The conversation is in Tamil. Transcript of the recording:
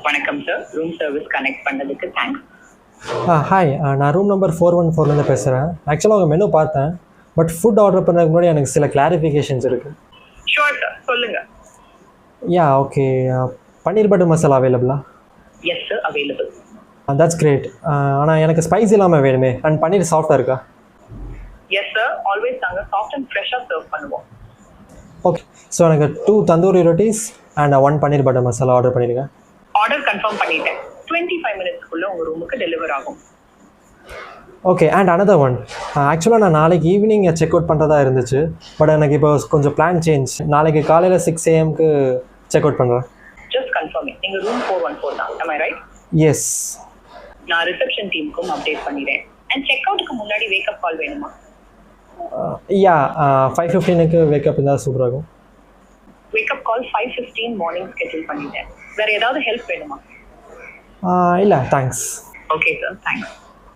வணக்கம் சார், ரூம் சர்வீஸ் கனெக்ட் பண்ணதுக்கு தேங்க்ஸ். ஹாய், நான் ரூம் நம்பர் 414 பேசுகிறேன். ஆக்சுவலாக உங்கள் மெனு பார்த்தேன், பட் ஃபுட் ஆர்டர் பண்ணுறதுக்கு முன்னாடி எனக்கு சில கிளாரிஃபிகேஷன்ஸ் இருக்குது. ஷோர் சார், சொல்லுங்க. ஓகே. பன்னீர் பட்டர் மசாலா அவைலபிளா? Yes sir, available. That's great. ஆனால் எனக்கு ஸ்பைஸ் இல்லாமல் வேணுமே. அண்ட் பன்னீர் சாஃப்டாக இருக்கா? எஸ் சார், ஆல்வேஸ் நாங்கள் சாஃப்ட் அண்ட் ஃப்ரெஷ்ஷாக சர்வ் பண்ணுவோம். ஓகே, ஸோ எனக்கு 2 tandoori rotis and 1 paneer butter masala order பண்ணிடுங்க. ஆர்டர் கன்ஃபார்ம் பண்ணிட்டேன். 25 மினிட்ஸ்க்குள்ளே உங்கள் ரூமுக்கு டெலிவர் ஆகும். Okay, and another one. ஆக்சுவலாக நான் நாளைக்கு ஈவினிங் செக் அவுட் பண்ணுறதா இருந்துச்சு, பட் எனக்கு இப்போ கொஞ்சம் பிளான் சேஞ்ச். நாளைக்கு காலையில் 6 AM செக் அவுட் பண்ணுறேன். ஜஸ்ட் கன்ஃபார்மிங், நீங்கள் ரூம் 414 தான், am I right? எஸ். நான் ரிசப்ஷன் டீமுக்கும் அப்டேட் பண்ணிடுறேன். அண்ட் செக் அவுட்டுக்கு முன்னாடி வேக்கப் கால் வேணுமா? 5:15 வேக்கப் இருந்தால் சூப்பராக இருக்கும். வேக்கப் கால் 5:15 மார்னிங் ஸ்கெட்யூல் பண்ணிட்டேன். வேறு ஏதாவது ஹெல்ப் வேணுமா? இல்லை, தேங்க்ஸ். Okay sir, thanks.